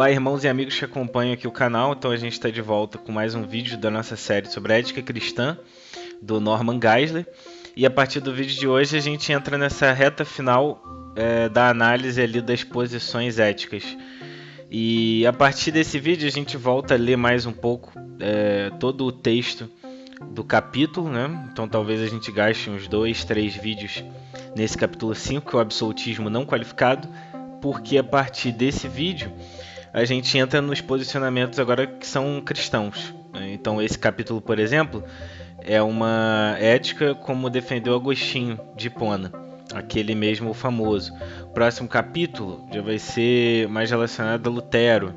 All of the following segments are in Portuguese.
Olá, irmãos e amigos que acompanham aqui o canal. Então a gente está de volta com mais um vídeo da nossa série sobre a ética cristã, do Norman Geisler. E a partir do vídeo de hoje a gente entra nessa reta final da análise ali das posições éticas. E a partir desse vídeo a gente volta a ler mais um pouco todo o texto do capítulo, né? Então talvez a gente gaste uns 2, 3 vídeos nesse capítulo 5, que é o absolutismo não qualificado, porque a partir desse vídeo a gente entra nos posicionamentos agora que são cristãos. Então esse capítulo, por exemplo, é uma ética como defendeu Agostinho de Hipona, aquele mesmo famoso. O próximo capítulo já vai ser mais relacionado a Lutero.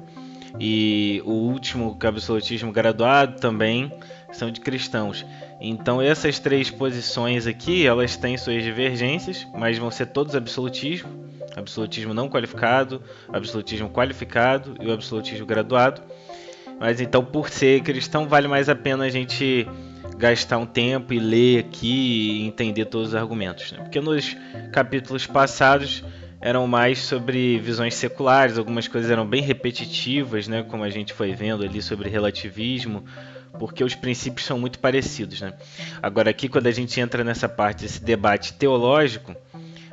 E o último, que é o absolutismo graduado, também são de cristãos. Então essas três posições aqui, elas têm suas divergências, mas vão ser todos absolutismo. Absolutismo não qualificado, absolutismo qualificado e o absolutismo graduado. Mas então, por ser cristão, vale mais a pena a gente gastar um tempo e ler aqui e entender todos os argumentos, né? Porque nos capítulos passados eram mais sobre visões seculares, algumas coisas eram bem repetitivas, né? Como a gente foi vendo ali sobre relativismo, porque os princípios são muito parecidos, né? Agora aqui, quando a gente entra nessa parte desse debate teológico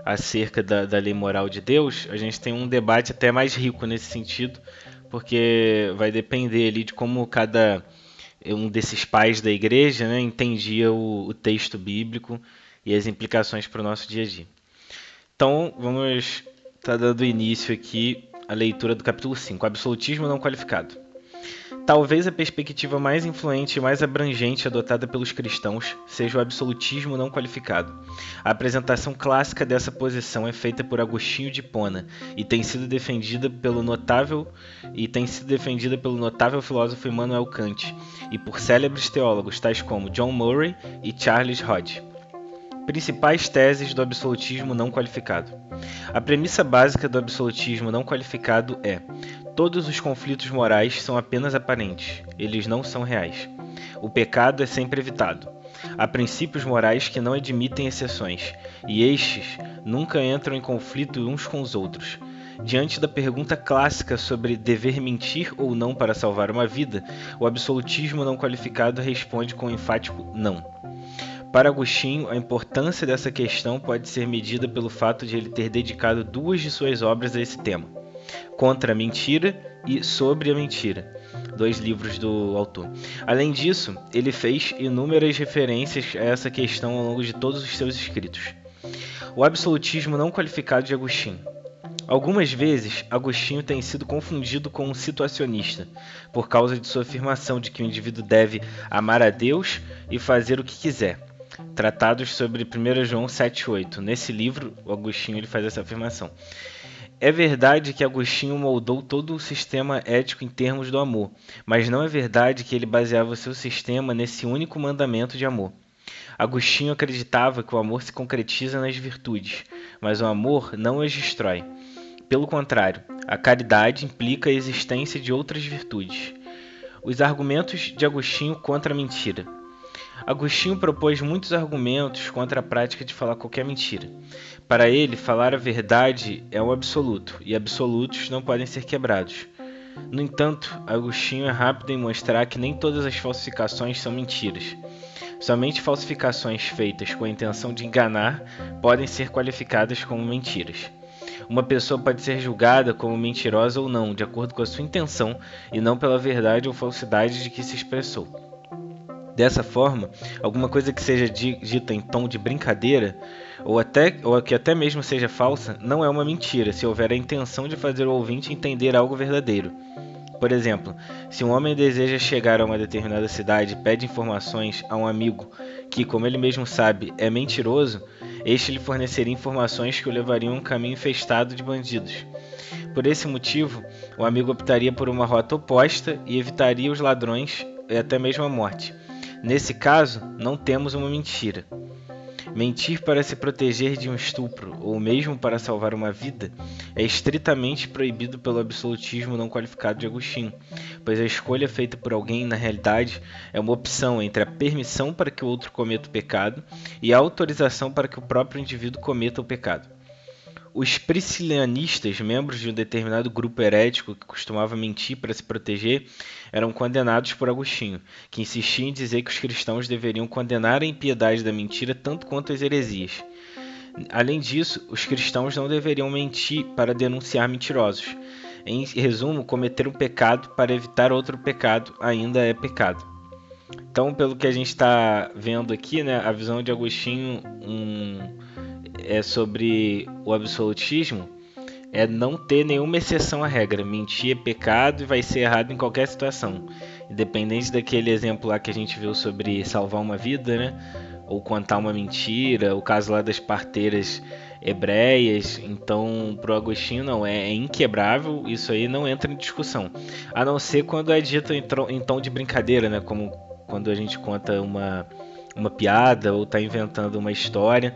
acerca da lei moral de Deus, a gente tem um debate até mais rico nesse sentido, porque vai depender ali de como cada um desses pais da igreja, né, entendia o texto bíblico e as implicações para o nosso dia a dia. Então, vamos estar dando início aqui à leitura do capítulo 5, absolutismo não qualificado. Talvez a perspectiva mais influente e mais abrangente adotada pelos cristãos seja o absolutismo não qualificado. A apresentação clássica dessa posição é feita por Agostinho de Hipona e tem sido defendida pelo notável filósofo Immanuel Kant e por célebres teólogos tais como John Murray e Charles Hodge. Principais teses do absolutismo não qualificado. A premissa básica do absolutismo não qualificado é: todos os conflitos morais são apenas aparentes, eles não são reais. O pecado é sempre evitado. Há princípios morais que não admitem exceções, e estes nunca entram em conflito uns com os outros. Diante da pergunta clássica sobre dever mentir ou não para salvar uma vida, o absolutismo não qualificado responde com um enfático não. Para Agostinho, a importância dessa questão pode ser medida pelo fato de ele ter dedicado 2 de suas obras a esse tema: Contra a Mentira e Sobre a Mentira, 2 livros do autor. Além disso, ele fez inúmeras referências a essa questão ao longo de todos os seus escritos. O absolutismo não qualificado de Agostinho. Algumas vezes, Agostinho tem sido confundido com um situacionista, por causa de sua afirmação de que o indivíduo deve amar a Deus e fazer o que quiser. Tratados sobre 1 João 7,8. Nesse livro, o Agostinho ele faz essa afirmação. É verdade que Agostinho moldou todo o sistema ético em termos do amor, mas não é verdade que ele baseava o seu sistema nesse único mandamento de amor. Agostinho acreditava que o amor se concretiza nas virtudes, mas o amor não as destrói. Pelo contrário, a caridade implica a existência de outras virtudes. Os argumentos de Agostinho contra a mentira. Agostinho propôs muitos argumentos contra a prática de falar qualquer mentira. Para ele, falar a verdade é um absoluto, e absolutos não podem ser quebrados. No entanto, Agostinho é rápido em mostrar que nem todas as falsificações são mentiras. Somente falsificações feitas com a intenção de enganar podem ser qualificadas como mentiras. Uma pessoa pode ser julgada como mentirosa ou não, de acordo com a sua intenção, e não pela verdade ou falsidade de que se expressou. Dessa forma, alguma coisa que seja dita em tom de brincadeira, ou que até mesmo seja falsa, não é uma mentira, se houver a intenção de fazer o ouvinte entender algo verdadeiro. Por exemplo, se um homem deseja chegar a uma determinada cidade e pede informações a um amigo que, como ele mesmo sabe, é mentiroso, este lhe forneceria informações que o levariam a um caminho infestado de bandidos. Por esse motivo, o amigo optaria por uma rota oposta e evitaria os ladrões e até mesmo a morte. Nesse caso, não temos uma mentira. Mentir para se proteger de um estupro, ou mesmo para salvar uma vida, é estritamente proibido pelo absolutismo não qualificado de Agostinho, pois a escolha feita por alguém, na realidade, é uma opção entre a permissão para que o outro cometa o pecado e a autorização para que o próprio indivíduo cometa o pecado. Os priscilianistas, membros de um determinado grupo herético que costumava mentir para se proteger, eram condenados por Agostinho, que insistia em dizer que os cristãos deveriam condenar a impiedade da mentira tanto quanto as heresias. Além disso, os cristãos não deveriam mentir para denunciar mentirosos. Em resumo, cometer um pecado para evitar outro pecado ainda é pecado. Então, pelo que a gente está vendo aqui, né, a visão de Agostinho é sobre o absolutismo é não ter nenhuma exceção à regra. Mentir é pecado e vai ser errado em qualquer situação. Independente daquele exemplo lá que a gente viu sobre salvar uma vida, né? Ou contar uma mentira, o caso lá das parteiras hebreias. Então, pro Agostinho não, é inquebrável, isso aí não entra em discussão. A não ser quando é dito em tom de brincadeira, né? Como quando a gente conta uma piada ou está inventando uma história.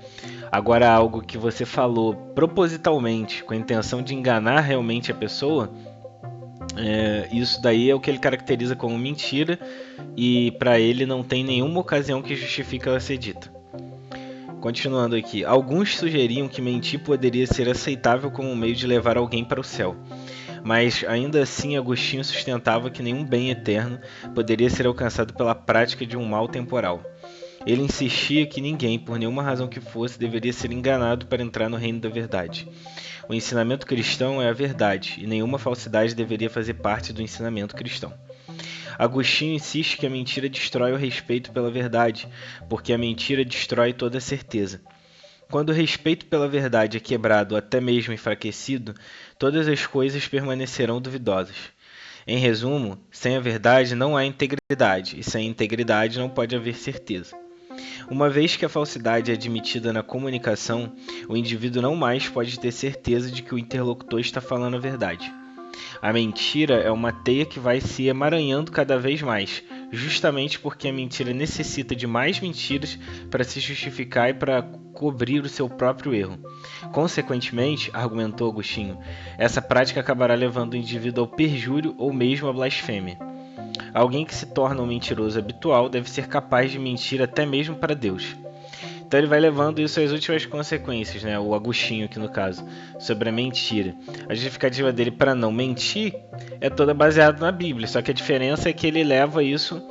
Agora, algo que você falou propositalmente, com a intenção de enganar realmente a pessoa, isso daí é o que ele caracteriza como mentira e para ele não tem nenhuma ocasião que justifique ela ser dita. Continuando aqui, alguns sugeriam que mentir poderia ser aceitável como um meio de levar alguém para o céu. Mas ainda assim Agostinho sustentava que nenhum bem eterno poderia ser alcançado pela prática de um mal temporal. Ele insistia que ninguém, por nenhuma razão que fosse, deveria ser enganado para entrar no reino da verdade. O ensinamento cristão é a verdade, e nenhuma falsidade deveria fazer parte do ensinamento cristão. Agostinho insiste que a mentira destrói o respeito pela verdade, porque a mentira destrói toda certeza. Quando o respeito pela verdade é quebrado ou até mesmo enfraquecido, todas as coisas permanecerão duvidosas. Em resumo, sem a verdade não há integridade, e sem integridade não pode haver certeza. Uma vez que a falsidade é admitida na comunicação, o indivíduo não mais pode ter certeza de que o interlocutor está falando a verdade. A mentira é uma teia que vai se emaranhando cada vez mais, justamente porque a mentira necessita de mais mentiras para se justificar e para cobrir o seu próprio erro. Consequentemente, argumentou Agostinho, essa prática acabará levando o indivíduo ao perjúrio ou mesmo à blasfêmia. Alguém que se torna um mentiroso habitual deve ser capaz de mentir até mesmo para Deus. Então ele vai levando isso às últimas consequências, né? O Agostinho aqui no caso, sobre a mentira. A justificativa dele para não mentir é toda baseada na Bíblia, só que a diferença é que ele leva isso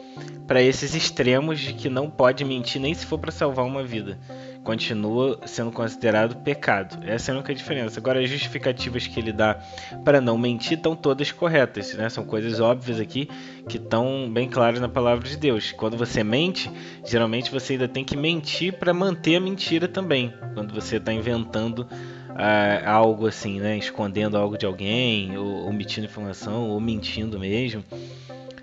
para esses extremos de que não pode mentir nem se for para salvar uma vida. Continua sendo considerado pecado. Essa é a única diferença. Agora, as justificativas que ele dá para não mentir estão todas corretas, né? São coisas óbvias aqui que estão bem claras na palavra de Deus. Quando você mente, geralmente você ainda tem que mentir para manter a mentira também. Quando você está inventando algo assim, né? Escondendo algo de alguém, ou omitindo informação, ou mentindo mesmo,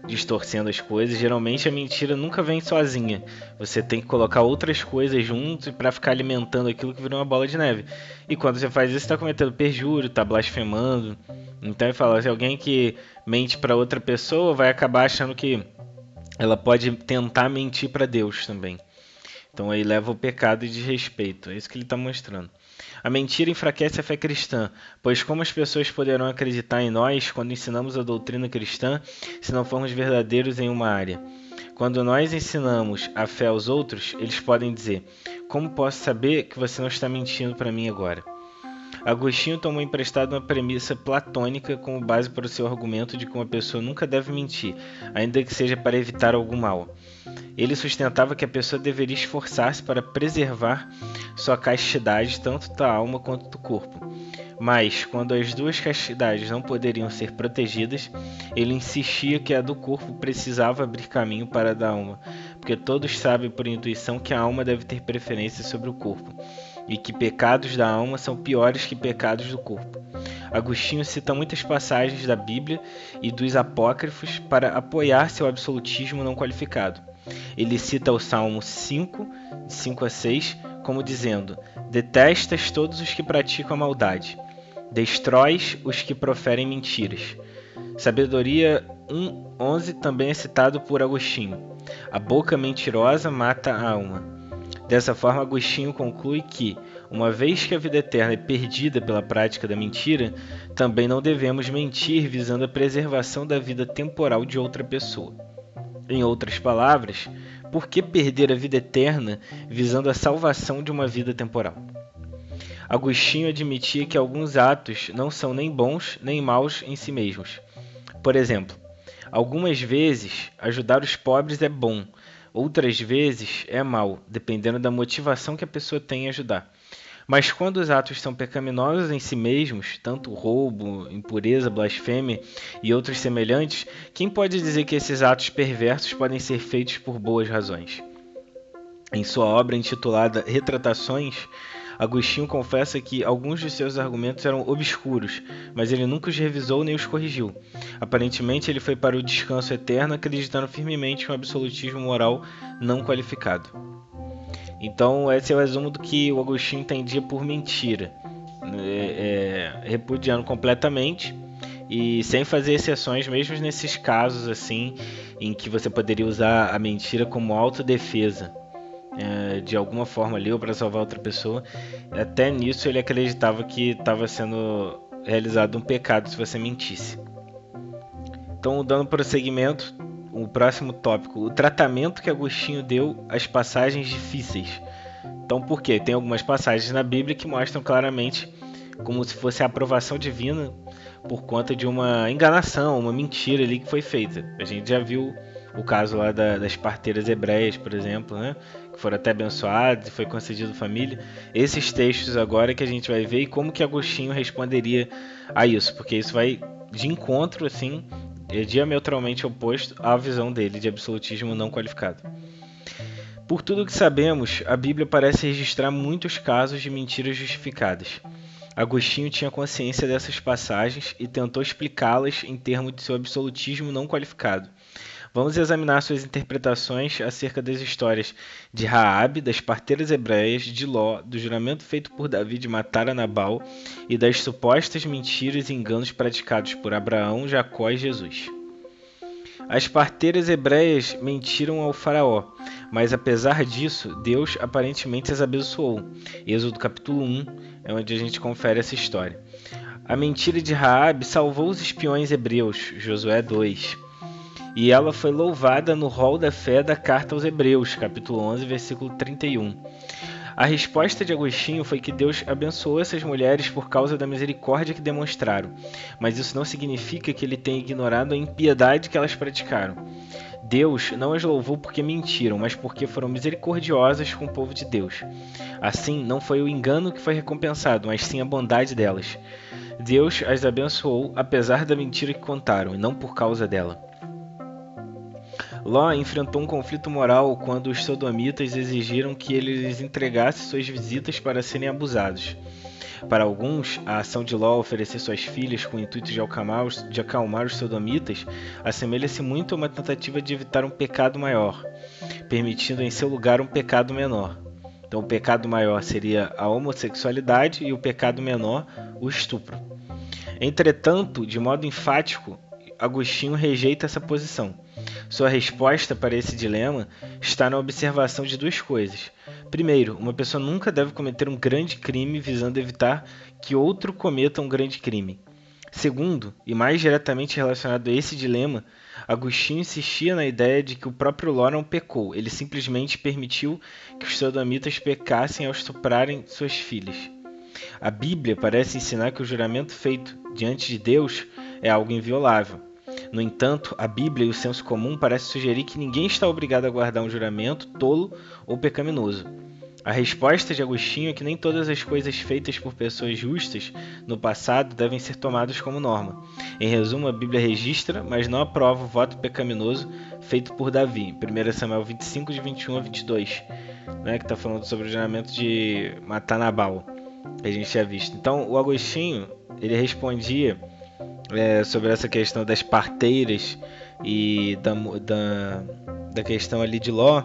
distorcendo as coisas. Geralmente a mentira nunca vem sozinha. Você tem que colocar outras coisas junto para ficar alimentando aquilo que virou uma bola de neve. E quando você faz isso, está cometendo perjúrio, está blasfemando. Então ele fala, se alguém que mente para outra pessoa vai acabar achando que ela pode tentar mentir para Deus também. Então aí leva o pecado e desrespeito. É isso que ele está mostrando. A mentira enfraquece a fé cristã, pois como as pessoas poderão acreditar em nós quando ensinamos a doutrina cristã se não formos verdadeiros em uma área? Quando nós ensinamos a fé aos outros, eles podem dizer, como posso saber que você não está mentindo para mim agora? Agostinho tomou emprestado uma premissa platônica como base para o seu argumento de que uma pessoa nunca deve mentir, ainda que seja para evitar algum mal. Ele sustentava que a pessoa deveria esforçar-se para preservar sua castidade tanto da alma quanto do corpo. Mas, quando as duas castidades não poderiam ser protegidas, ele insistia que a do corpo precisava abrir caminho para a da alma, porque todos sabem por intuição que a alma deve ter preferência sobre o corpo, e que pecados da alma são piores que pecados do corpo. Agostinho cita muitas passagens da Bíblia e dos apócrifos para apoiar seu absolutismo não qualificado. Ele cita o Salmo 5, de 5 a 6, como dizendo: detestas todos os que praticam a maldade, destróis os que proferem mentiras. Sabedoria 1:11 também é citado por Agostinho. A boca mentirosa mata a alma. Dessa forma, Agostinho conclui que, uma vez que a vida eterna é perdida pela prática da mentira, também não devemos mentir visando a preservação da vida temporal de outra pessoa. Em outras palavras, por que perder a vida eterna visando a salvação de uma vida temporal? Agostinho admitia que alguns atos não são nem bons nem maus em si mesmos. Por exemplo, algumas vezes ajudar os pobres é bom, outras vezes é mal, dependendo da motivação que a pessoa tem em ajudar. Mas quando os atos são pecaminosos em si mesmos, tanto roubo, impureza, blasfêmia e outros semelhantes, quem pode dizer que esses atos perversos podem ser feitos por boas razões? Em sua obra intitulada Retratações, Agostinho confessa que alguns de seus argumentos eram obscuros, mas ele nunca os revisou nem os corrigiu. Aparentemente, ele foi para o descanso eterno acreditando firmemente em um absolutismo moral não qualificado. Então, esse é o resumo do que o Agostinho entendia por mentira, repudiando completamente e sem fazer exceções, mesmo nesses casos assim, em que você poderia usar a mentira como autodefesa. De alguma forma ali ou para salvar outra pessoa. Até nisso ele acreditava que estava sendo realizado um pecado se você mentisse. Então, dando prosseguimento, o próximo tópico, o tratamento que Agostinho deu às passagens difíceis. Então, por quê? Tem algumas passagens na Bíblia que mostram claramente como se fosse a aprovação divina por conta de uma enganação, uma mentira ali que foi feita. A gente já viu o caso lá das parteiras hebreias, por exemplo, né? Que foram até abençoadas e foi concedido família. Esses textos agora que a gente vai ver e como que Agostinho responderia a isso, porque isso vai de encontro, assim, diametralmente oposto à visão dele de absolutismo não qualificado. Por tudo que sabemos, a Bíblia parece registrar muitos casos de mentiras justificadas. Agostinho tinha consciência dessas passagens e tentou explicá-las em termos de seu absolutismo não qualificado. Vamos examinar suas interpretações acerca das histórias de Raabe, das parteiras hebreias, de Ló, do juramento feito por Davi de matar a Nabal e das supostas mentiras e enganos praticados por Abraão, Jacó e Jesus. As parteiras hebreias mentiram ao faraó, mas apesar disso, Deus aparentemente as abençoou. Êxodo capítulo 1 é onde a gente confere essa história. A mentira de Raabe salvou os espiões hebreus, Josué 2. E ela foi louvada no rol da fé da carta aos Hebreus, capítulo 11, versículo 31. A resposta de Agostinho foi que Deus abençoou essas mulheres por causa da misericórdia que demonstraram, mas isso não significa que ele tenha ignorado a impiedade que elas praticaram. Deus não as louvou porque mentiram, mas porque foram misericordiosas com o povo de Deus. Assim, não foi o engano que foi recompensado, mas sim a bondade delas. Deus as abençoou apesar da mentira que contaram, e não por causa dela. Ló enfrentou um conflito moral quando os sodomitas exigiram que ele lhes entregasse suas visitas para serem abusados. Para alguns, a ação de Ló oferecer suas filhas com o intuito de acalmar os sodomitas assemelha-se muito a uma tentativa de evitar um pecado maior, permitindo em seu lugar um pecado menor. Então, o pecado maior seria a homossexualidade e o pecado menor, o estupro. Entretanto, de modo enfático, Agostinho rejeita essa posição. Sua resposta para esse dilema está na observação de duas coisas. Primeiro, uma pessoa nunca deve cometer um grande crime visando evitar que outro cometa um grande crime. Segundo, e mais diretamente relacionado a esse dilema, Agostinho insistia na ideia de que o próprio Ló não pecou, ele simplesmente permitiu que os sodomitas pecassem ao estuprarem suas filhas. A Bíblia parece ensinar que o juramento feito diante de Deus é algo inviolável. No entanto, a Bíblia e o senso comum parecem sugerir que ninguém está obrigado a guardar um juramento tolo ou pecaminoso. A resposta de Agostinho é que nem todas as coisas feitas por pessoas justas no passado devem ser tomadas como norma. Em resumo, a Bíblia registra, mas não aprova o voto pecaminoso feito por Davi, 1 Samuel 25, de 21 a 22, que está falando sobre o juramento de matar Nabal, que a gente tinha visto. Então, o Agostinho ele respondia sobre essa questão das parteiras e da questão ali de Ló,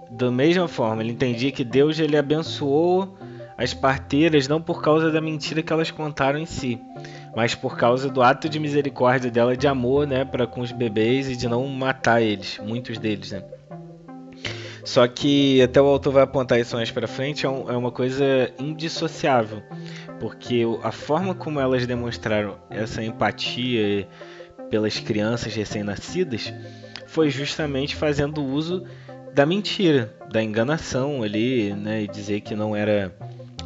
da mesma forma. Ele entendia que Deus ele abençoou as parteiras não por causa da mentira que elas contaram em si, mas por causa do ato de misericórdia dela, de amor, para com os bebês e de não matar eles, muitos deles, Só que até o autor vai apontar isso mais para frente, é uma coisa indissociável, porque a forma como elas demonstraram essa empatia pelas crianças recém-nascidas foi justamente fazendo uso da mentira, da enganação ali, e dizer que não era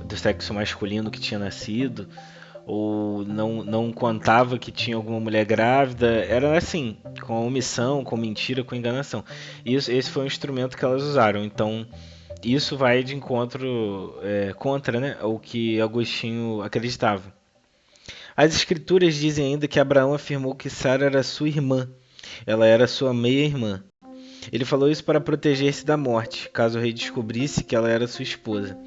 do sexo masculino que tinha nascido, ou não contava que tinha alguma mulher grávida, era assim, com omissão, com mentira, com enganação. Esse foi um instrumento que elas usaram, então isso vai de encontro contra, né, o que Agostinho acreditava. As escrituras dizem ainda que Abraão afirmou que Sara era sua irmã, ela era sua meia-irmã. Ele falou isso para proteger-se da morte, caso o rei descobrisse que ela era sua esposa.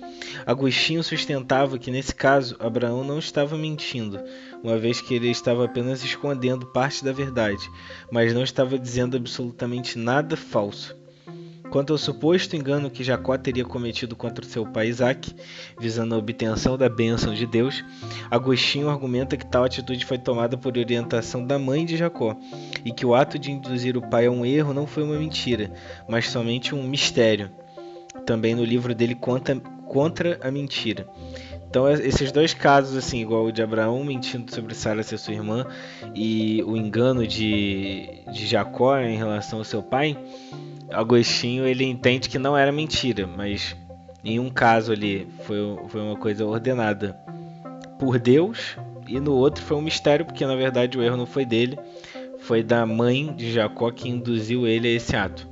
Agostinho sustentava que, nesse caso, Abraão não estava mentindo, uma vez que ele estava apenas escondendo parte da verdade, mas não estava dizendo absolutamente nada falso. Quanto ao suposto engano que Jacó teria cometido contra seu pai Isaque, visando a obtenção da bênção de Deus, Agostinho argumenta que tal atitude foi tomada por orientação da mãe de Jacó, e que o ato de induzir o pai a um erro não foi uma mentira, mas somente um mistério. Também no livro dele Contra a Mentira. Então esses dois casos, assim, igual o de Abraão mentindo sobre Sara ser sua irmã e o engano de Jacó em relação ao seu pai, Agostinho ele entende que não era mentira, mas em um caso ali foi uma coisa ordenada por Deus e no outro foi um mistério, porque na verdade o erro não foi dele, foi da mãe de Jacó que induziu ele a esse ato.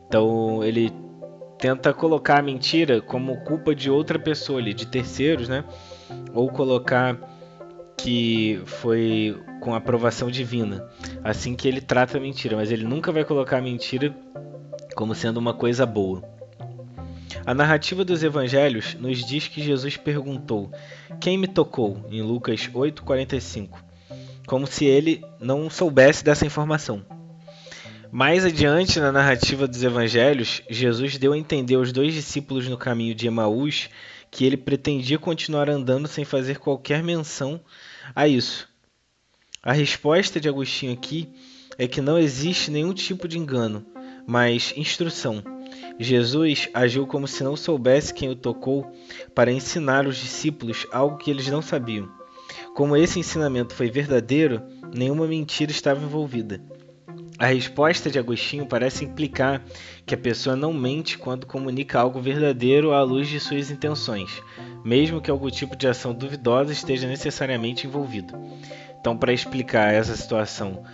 Então ele tenta colocar a mentira como culpa de outra pessoa ali, de terceiros, né? Ou colocar que foi com aprovação divina. Assim que ele trata a mentira, mas ele nunca vai colocar a mentira como sendo uma coisa boa. A narrativa dos evangelhos nos diz que Jesus perguntou: "Quem me tocou?" em Lucas 8:45, como se ele não soubesse dessa informação. Mais adiante na narrativa dos evangelhos, Jesus deu a entender aos dois discípulos no caminho de Emaús que ele pretendia continuar andando sem fazer qualquer menção a isso. A resposta de Agostinho aqui é que não existe nenhum tipo de engano, mas instrução. Jesus agiu como se não soubesse quem o tocou para ensinar os discípulos algo que eles não sabiam. Como esse ensinamento foi verdadeiro, nenhuma mentira estava envolvida. A resposta de Agostinho parece implicar que a pessoa não mente quando comunica algo verdadeiro à luz de suas intenções, mesmo que algum tipo de ação duvidosa esteja necessariamente envolvido. Então, para explicar essa situação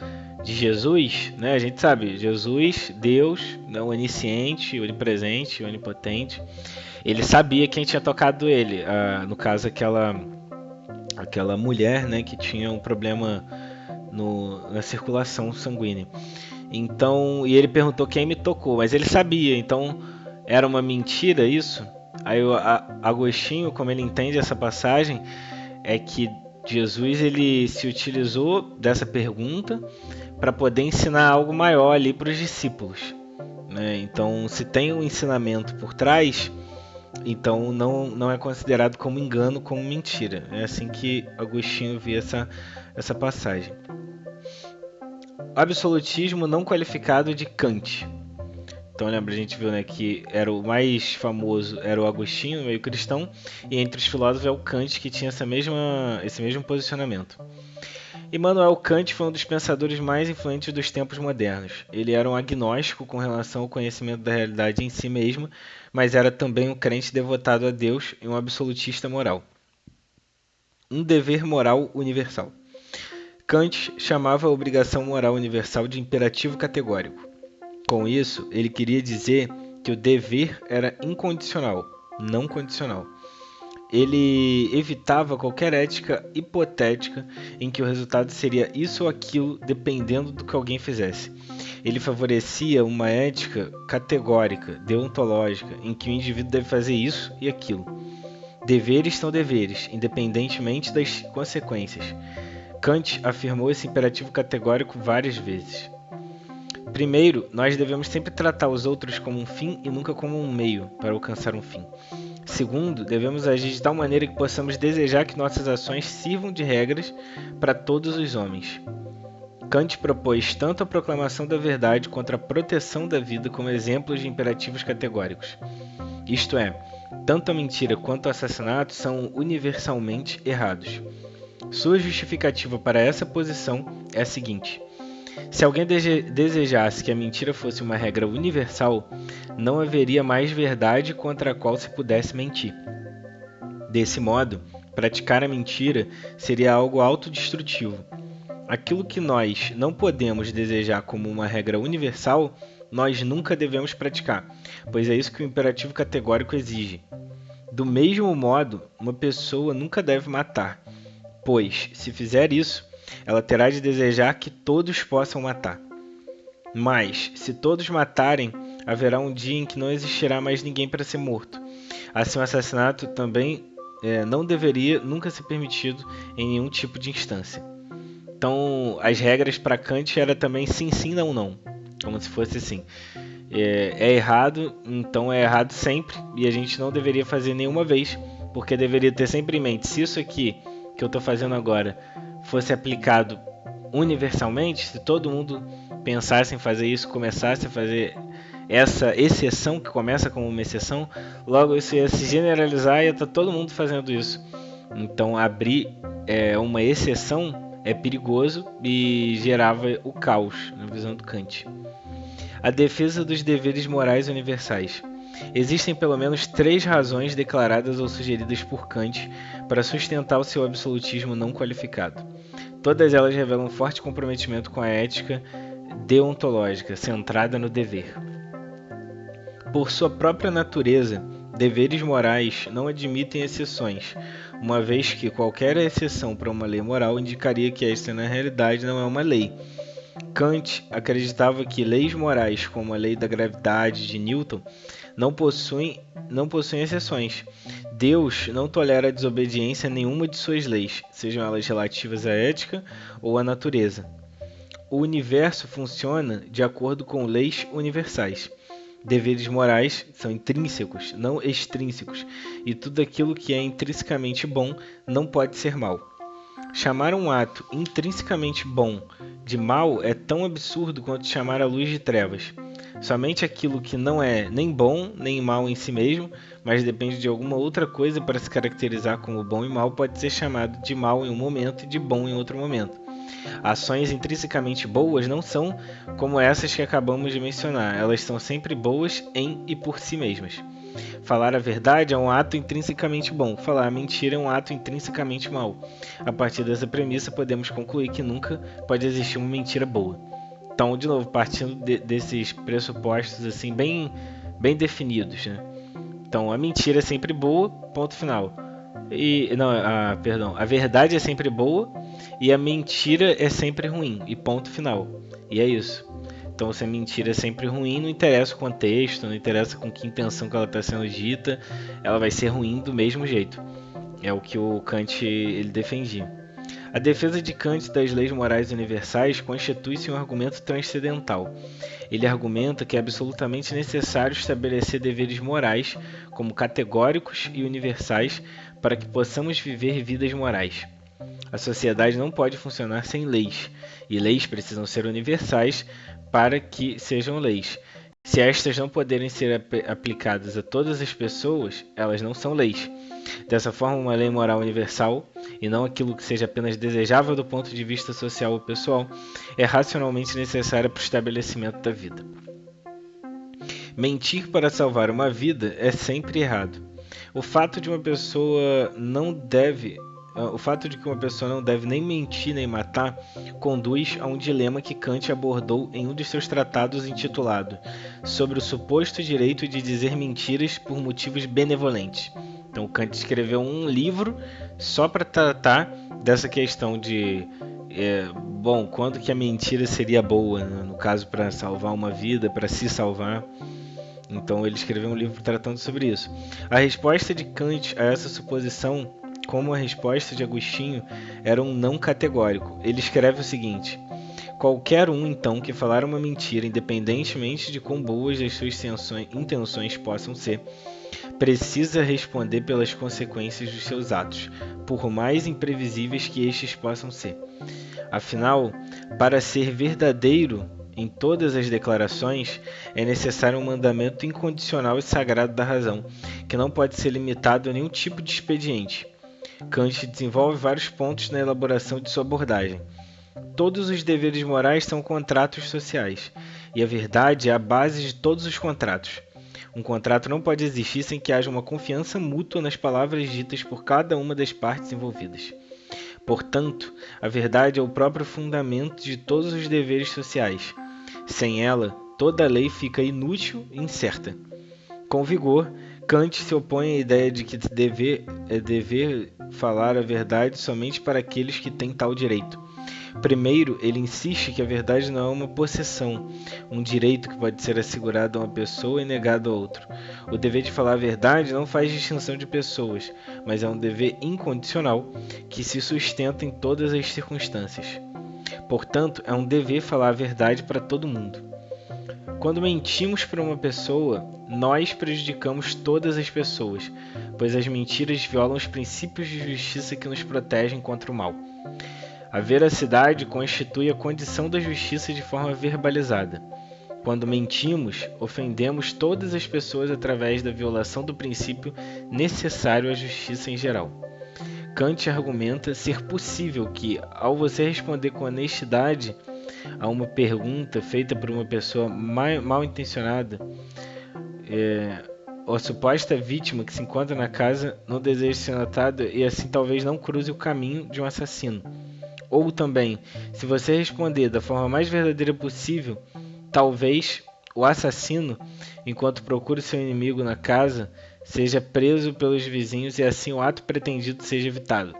de Jesus, né, a gente sabe, Jesus, Deus, onisciente, onipresente, onipotente, ele sabia quem tinha tocado ele, no caso aquela mulher, né, que tinha um problema na circulação sanguínea. Então, e ele perguntou quem me tocou, mas ele sabia, então era uma mentira isso? Aí Agostinho, como ele entende essa passagem, é que Jesus ele se utilizou dessa pergunta para poder ensinar algo maior ali para os discípulos, né? Então, se tem um ensinamento por trás, então não é considerado como engano, como mentira. É assim que Agostinho vê essa passagem. Absolutismo não qualificado de Kant. Então lembra, a gente viu, né, que era o mais famoso era o Agostinho, meio cristão, e entre os filósofos é o Kant que tinha esse mesmo posicionamento. Immanuel Kant foi um dos pensadores mais influentes dos tempos modernos. Ele era um agnóstico com relação ao conhecimento da realidade em si mesma, mas era também um crente devotado a Deus e um absolutista moral. Um dever moral universal. Kant chamava a obrigação moral universal de imperativo categórico. Com isso, ele queria dizer que o dever era incondicional, não condicional. Ele evitava qualquer ética hipotética em que o resultado seria isso ou aquilo dependendo do que alguém fizesse. Ele favorecia uma ética categórica, deontológica, em que o indivíduo deve fazer isso e aquilo. Deveres são deveres, independentemente das consequências. Kant afirmou esse imperativo categórico várias vezes. Primeiro, nós devemos sempre tratar os outros como um fim e nunca como um meio para alcançar um fim. Segundo, devemos agir de tal maneira que possamos desejar que nossas ações sirvam de regras para todos os homens. Kant propôs tanto a proclamação da verdade quanto a proteção da vida como exemplos de imperativos categóricos. Isto é, tanto a mentira quanto o assassinato são universalmente errados. Sua justificativa para essa posição é a seguinte: se alguém desejasse que a mentira fosse uma regra universal, não haveria mais verdade contra a qual se pudesse mentir. Desse modo, praticar a mentira seria algo autodestrutivo. Aquilo que nós não podemos desejar como uma regra universal, nós nunca devemos praticar, pois é isso que o imperativo categórico exige. Do mesmo modo, uma pessoa nunca deve matar, pois, se fizer isso, ela terá de desejar que todos possam matar. Mas, se todos matarem, haverá um dia em que não existirá mais ninguém para ser morto. Assim, o assassinato também não deveria nunca ser permitido em nenhum tipo de instância. Então, as regras para Kant era também sim, sim, não, não. Como se fosse assim. É errado, então é errado sempre. E a gente não deveria fazer nenhuma vez, porque deveria ter sempre em mente. Se isso aqui que eu estou fazendo agora fosse aplicado universalmente, se todo mundo pensasse em fazer isso, começasse a fazer essa exceção, que começa como uma exceção, logo isso ia se generalizar e ia estar todo mundo fazendo isso. Então, abrir uma exceção é perigoso e gerava o caos, na visão do Kant. A defesa dos deveres morais universais. Existem pelo menos 3 razões declaradas ou sugeridas por Kant para sustentar o seu absolutismo não qualificado. Todas elas revelam um forte comprometimento com a ética deontológica, centrada no dever. Por sua própria natureza, deveres morais não admitem exceções, uma vez que qualquer exceção para uma lei moral indicaria que esta na realidade não é uma lei. Kant acreditava que leis morais, como a lei da gravidade de Newton, não possuem exceções. Deus não tolera a desobediência a nenhuma de suas leis, sejam elas relativas à ética ou à natureza. O universo funciona de acordo com leis universais. Deveres morais são intrínsecos, não extrínsecos, e tudo aquilo que é intrinsecamente bom não pode ser mal. Chamar um ato intrinsecamente bom de mal é tão absurdo quanto chamar a luz de trevas. Somente aquilo que não é nem bom nem mal em si mesmo, mas depende de alguma outra coisa para se caracterizar como bom e mal, pode ser chamado de mal em um momento e de bom em outro momento. Ações intrinsecamente boas não são como essas que acabamos de mencionar, elas são sempre boas em e por si mesmas. Falar a verdade é um ato intrinsecamente bom, falar a mentira é um ato intrinsecamente mau. A partir dessa premissa, podemos concluir que nunca pode existir uma mentira boa. Então, de novo, partindo desses pressupostos assim bem definidos, né? Então, a mentira é sempre boa, ponto final. A verdade é sempre boa e a mentira é sempre ruim, e ponto final. E é isso. Então, se a mentira é sempre ruim, não interessa o contexto, não interessa com que intenção que ela está sendo dita, ela vai ser ruim do mesmo jeito. É o que o Kant ele defendia. A defesa de Kant das leis morais universais constitui-se um argumento transcendental. Ele argumenta que é absolutamente necessário estabelecer deveres morais como categóricos e universais para que possamos viver vidas morais. A sociedade não pode funcionar sem leis, e leis precisam ser universais para que sejam leis. Se estas não puderem ser aplicadas a todas as pessoas, elas não são leis. Dessa forma, uma lei moral universal, e não aquilo que seja apenas desejável do ponto de vista social ou pessoal, é racionalmente necessária para o estabelecimento da vida. Mentir para salvar uma vida é sempre errado. O fato de que uma pessoa não deve nem mentir nem matar conduz a um dilema que Kant abordou em um de seus tratados intitulado Sobre o suposto direito de dizer mentiras por motivos benevolentes. Então Kant escreveu um livro só para tratar dessa questão de quando que a mentira seria boa, né? No caso, para salvar uma vida, para se salvar. Então ele escreveu um livro tratando sobre isso. A resposta de Kant a essa suposição, como a resposta de Agostinho, era um não categórico. Ele escreve o seguinte: qualquer um, então, que falar uma mentira, independentemente de quão boas as suas intenções possam ser, precisa responder pelas consequências dos seus atos, por mais imprevisíveis que estes possam ser. Afinal, para ser verdadeiro em todas as declarações, é necessário um mandamento incondicional e sagrado da razão, que não pode ser limitado a nenhum tipo de expediente. Kant desenvolve vários pontos na elaboração de sua abordagem. Todos os deveres morais são contratos sociais, e a verdade é a base de todos os contratos. Um contrato não pode existir sem que haja uma confiança mútua nas palavras ditas por cada uma das partes envolvidas. Portanto, a verdade é o próprio fundamento de todos os deveres sociais. Sem ela, toda lei fica inútil e incerta. Com vigor, Kant se opõe à ideia de que é dever falar a verdade somente para aqueles que têm tal direito. Primeiro, ele insiste que a verdade não é uma possessão, um direito que pode ser assegurado a uma pessoa e negado a outra. O dever de falar a verdade não faz distinção de pessoas, mas é um dever incondicional que se sustenta em todas as circunstâncias. Portanto, é um dever falar a verdade para todo mundo. Quando mentimos para uma pessoa, nós prejudicamos todas as pessoas, pois as mentiras violam os princípios de justiça que nos protegem contra o mal. A veracidade constitui a condição da justiça de forma verbalizada. Quando mentimos, ofendemos todas as pessoas através da violação do princípio necessário à justiça em geral. Kant argumenta ser possível que, ao você responder com honestidade a uma pergunta feita por uma pessoa mal intencionada, a suposta vítima que se encontra na casa não deseja ser notada e assim talvez não cruze o caminho de um assassino. Ou também, se você responder da forma mais verdadeira possível, talvez o assassino, enquanto procura seu inimigo na casa, seja preso pelos vizinhos e assim o ato pretendido seja evitado.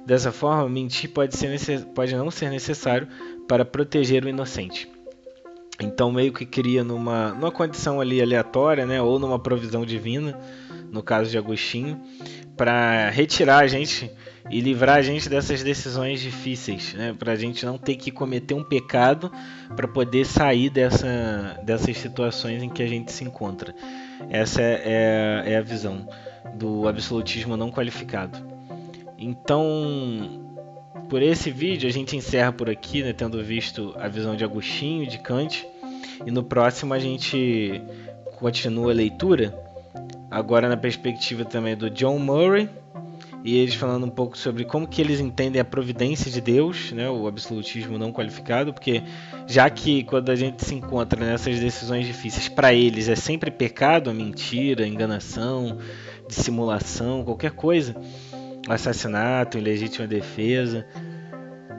Dessa forma, mentir pode não ser necessário para proteger o inocente. Então meio que cria numa condição ali aleatória, né, ou numa provisão divina, no caso de Agostinho, para retirar a gente e livrar a gente dessas decisões difíceis, né, para a gente não ter que cometer um pecado para poder sair dessas situações em que a gente se encontra. Essa é a visão do absolutismo não qualificado. Então, por esse vídeo a gente encerra por aqui, né, tendo visto a visão de Agostinho, de Kant, e no próximo a gente continua a leitura, agora na perspectiva também do John Murray, e eles falando um pouco sobre como que eles entendem a providência de Deus, né, o absolutismo não qualificado, porque já que quando a gente se encontra nessas decisões difíceis, para eles é sempre pecado, a mentira, a enganação, dissimulação, qualquer coisa, assassinato, ilegítima defesa.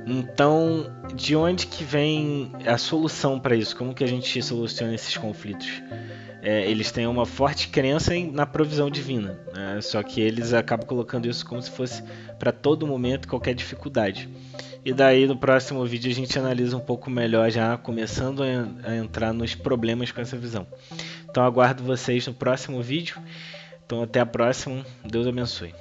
Então, de onde que vem a solução para isso? Como que a gente soluciona esses conflitos? Eles têm uma forte crença na provisão divina, né? Só que eles acabam colocando isso como se fosse para todo momento, qualquer dificuldade. E daí no próximo vídeo a gente analisa um pouco melhor, já começando a entrar nos problemas com essa visão. Então aguardo vocês no próximo vídeo. Então até a próxima. Deus abençoe.